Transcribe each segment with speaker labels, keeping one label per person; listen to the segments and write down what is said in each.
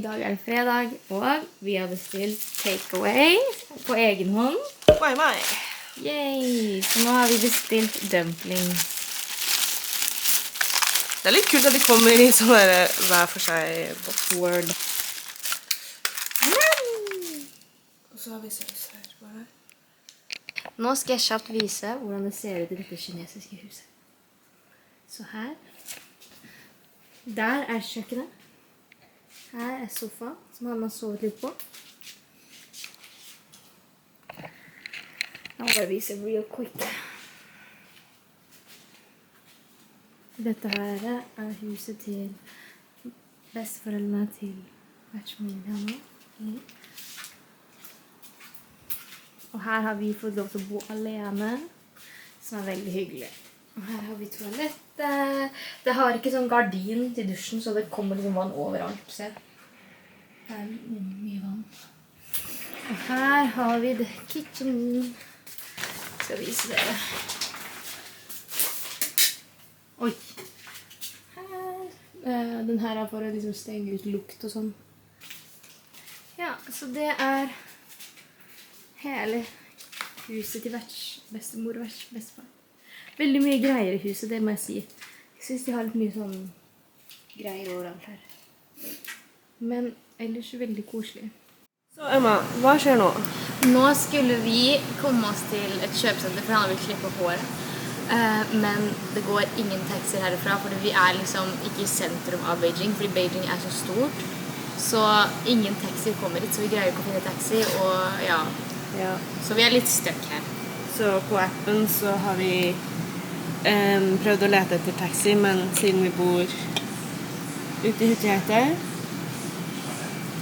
Speaker 1: I dag det fredag, og vi har bestilt takeaway på egen hånd.
Speaker 2: Mai.
Speaker 1: Yay! Så nå har vi bestilt dumplings.
Speaker 2: Det litt kult at de kommer I sånn der hver for seg
Speaker 1: Word.
Speaker 2: Og så har vi saus her. Hva det?
Speaker 1: Nå skal jeg kjapt vise hvordan det ser ut I dette kinesiske huset. Så her. Der kjøkkenet. Her sofaen, som han har sovet litt på. Jeg må bare vise real quick. Dette her huset til besteforeldrene til vertsfamilien. Og her har vi fått lov til å bo alene, som veldig hyggelig. Og her har vi toalettet. Det har ikke sånn gardin til dusjen, så det kommer liksom vann overalt. Se. Det mye vann. Og her har vi the kitchen. Skal vise dere. Oi. Her. Den her for å liksom stenge ut lukt og sånn. Ja, så det hele huset til bestemor og bestefar. Veldig mye greier I huset, det må jeg si. Jeg synes de har litt mye sånn greier overalt her. Men ellers veldig koselig.
Speaker 2: Så Emma, hva skjer nå?
Speaker 1: Nå skulle vi komme oss til et kjøpesenter, for han vil klippe håret. Men det går ingen taxier herfra, fordi vi liksom ikke I sentrum av Beijing, fordi Beijing så stort. Så ingen taxier kommer hit, så vi greier ikke å finne taxi, og ja. Så vi litt stuck her.
Speaker 2: Så på appen så har vi prøvd å lete etter taxi, men siden vi bor ute I Hutiheite,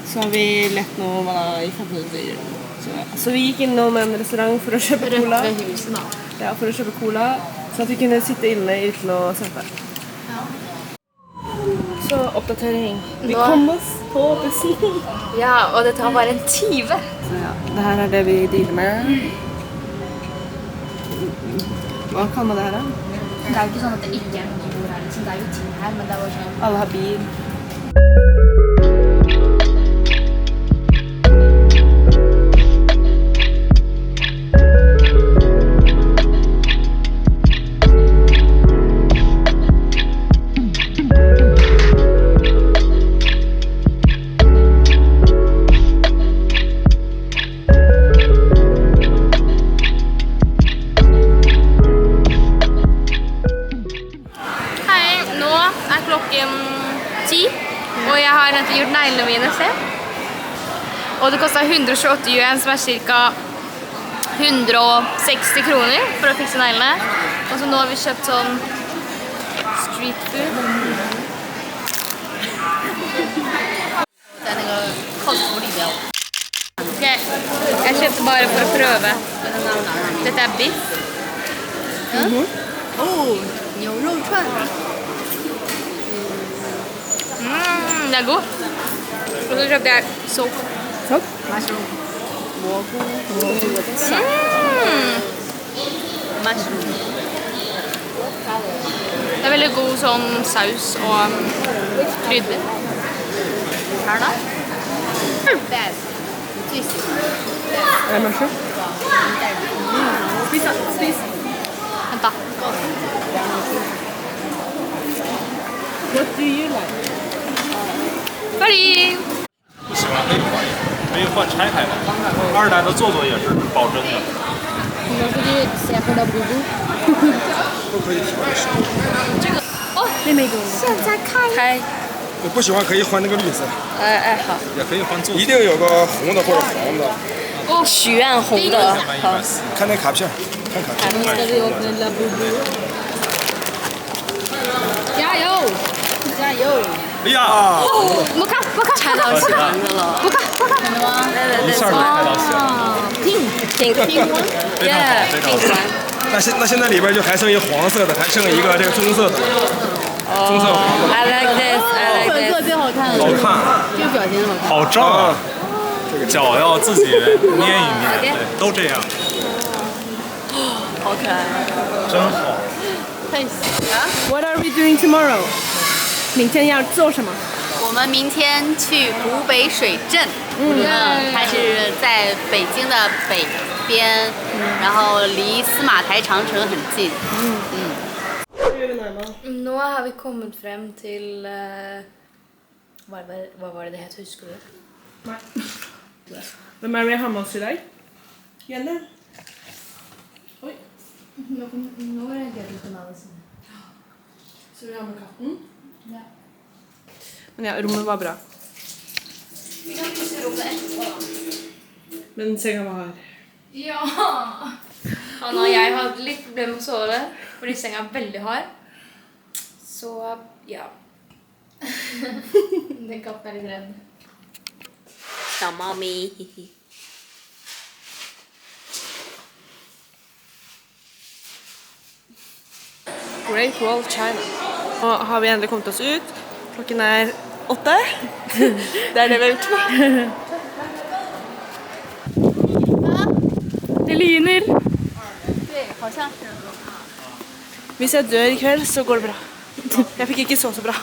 Speaker 2: så har vi lett nå I 15 minutter. Så vi gikk innom en restaurant for å kjøpe cola.
Speaker 1: Rett ved huset da.
Speaker 2: Ja, for å kjøpe cola, så at vi kunne sitte inne uten å sette. Så oppdatering. Vi kom oss på bussen.
Speaker 1: Ja, og det tar bare en time.
Speaker 2: Så ja, det her det vi dealer med. Hva kaller man det her da?
Speaker 1: Det jo ikke sånn at det ikke noen som bor her, liksom. Det jo ting her, men det bare sånn...
Speaker 2: Alle har bil.
Speaker 1: Klokken 10, og jeg har gjort neglene mine, se. Og det kostet 128 yuan, som cirka 160 kroner for å fikse neglene. Og så nå har vi kjøpt sånn street food. Ok, jeg kjøpte bare for å prøve. Dette biff. Det god. Og så kjøpte jeg sopp.
Speaker 2: Sopp?
Speaker 1: Mushroom. Det veldig god sånn saus og krydder. Her da?
Speaker 2: Mushroom? Spis.
Speaker 1: Vent da.
Speaker 2: What do you like?
Speaker 1: ferdig!
Speaker 3: 不喜欢可以换，可以换拆开的。二代的做也是保真的。
Speaker 1: 你们出去先喝到布布。
Speaker 4: 都可以调的。
Speaker 1: 这个哦，妹妹给我。现在开。
Speaker 4: 我不喜欢可以换那个绿色。
Speaker 1: 好。
Speaker 3: 也可以换座。
Speaker 4: 一定有个红的或者黄的。
Speaker 1: 哦，许愿红的。好。
Speaker 4: 看那卡片，看卡片。
Speaker 1: 加油！加油！
Speaker 3: 哎呀！
Speaker 1: 不看，拆到喜欢的了。不看，真的吗？
Speaker 3: 一下就拆到喜了。
Speaker 1: pink one，
Speaker 3: pink one。
Speaker 4: 那现在里边就还剩一黄色的，还剩一个这个棕色的。棕色黄的。
Speaker 1: I like this， I like this。最好看。
Speaker 3: 好看。
Speaker 1: 这个表情好看。
Speaker 3: 好正啊！脚要自己捏一捏，对，都这样。
Speaker 1: 好可爱。
Speaker 3: 真好。
Speaker 2: What are we doing tomorrow? 明天要做什么？
Speaker 1: 我
Speaker 5: 我们明天去湖北水镇，它是在北京的北边，然后离司马台长城很近。
Speaker 1: Nå har vi kommet frem til hva var det het, husker du?
Speaker 2: Nei. Hvem er det vi har med oss i dag? Jenny? Oi.
Speaker 1: Nå reagerer du på navnet sin.
Speaker 2: Så vi har med katten?
Speaker 1: Ja.
Speaker 2: Men ja, rommet var bra.
Speaker 1: Vi kan pusse rommet etterpå.
Speaker 2: Men senga var her.
Speaker 1: Ja! Anna og jeg hadde litt problemer med å sove, fordi senga er veldig hard. Så, ja. Den katten er litt redd.
Speaker 5: Mami.
Speaker 2: Great Wall of China. Nå har vi endelig kommet oss ut. Klokken er 8. Det er det vi har gjort. Det lyner. Hvis jeg dør i kveld, så går det bra. Jeg fikk ikke så bra.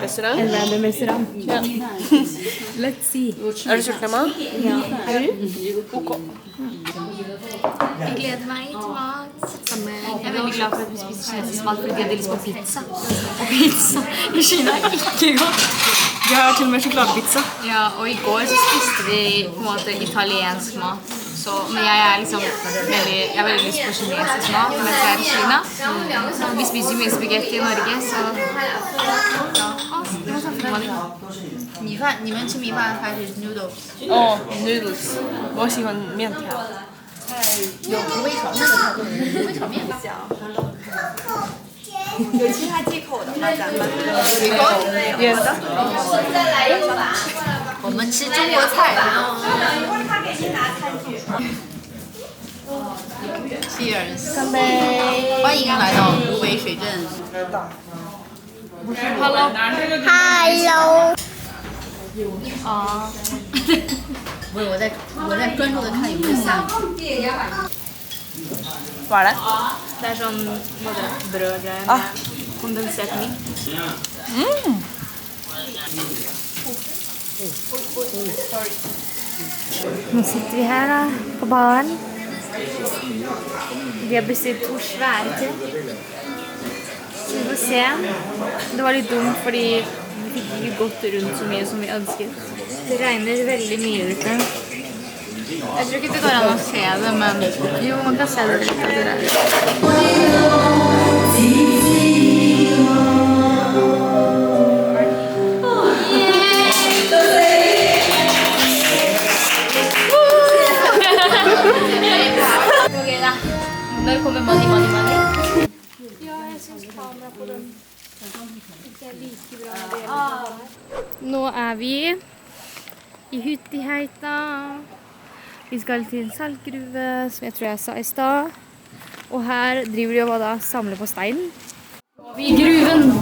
Speaker 2: Restaurant?
Speaker 1: En random restaurant.
Speaker 2: Ja.
Speaker 1: Let's see.
Speaker 2: Er du sulten, Emma?
Speaker 1: Ja. Er du?
Speaker 2: Ok.
Speaker 1: Jeg gleder meg til mat. Jeg er veldig glad for at vi spiser kinesisk mat, fordi jeg hadde lyst på pizza. Og pizza i Kina er ikke godt.
Speaker 2: Vi har til og med sjokoladepizza.
Speaker 1: Ja, og i går så spiste vi på en måte italiensk mat. Så, men jeg er liksom jeg har veldig lyst på kinesisk mat mens jeg er i Kina. Vi spiser jo mye spagetti i Norge, så ja. Det var sånn for
Speaker 5: 米饭，你们吃米饭还是 noodles？
Speaker 2: 哦 noodles。我喜欢面条。
Speaker 5: 有不会炒面的菜，不会炒面。有其他忌口的吗？咱们
Speaker 2: Yes。
Speaker 5: 我们吃中国菜。Cheers！
Speaker 2: 干杯！
Speaker 5: 欢迎来到湖北水镇。
Speaker 2: Hello。
Speaker 5: Hello。啊。不是，我在专注的看有没有下雨。
Speaker 2: Hva er det?
Speaker 1: Det er sånn brødgreier
Speaker 2: Ah.
Speaker 1: med kondensert melk. Nå sitter vi her da, på baren. Vi har bestilt 2 svære til. Så vi får se. Det var litt dumt fordi vi fikk ikke gått rundt så mye som vi ønsket. Det regner veldig mye ute. Jeg tror ikke det går an å se det, men jo, man kan se det litt av det der. Ok da, når kommer money? Ja, jeg synes kamera på den ikke er like bra når det gjelder. Nå er vi i Hutiheita. Vi skal til saltgruve, som jeg tror jeg sa i stad. Og her driver de og da samler på stein. Og vi i gruven.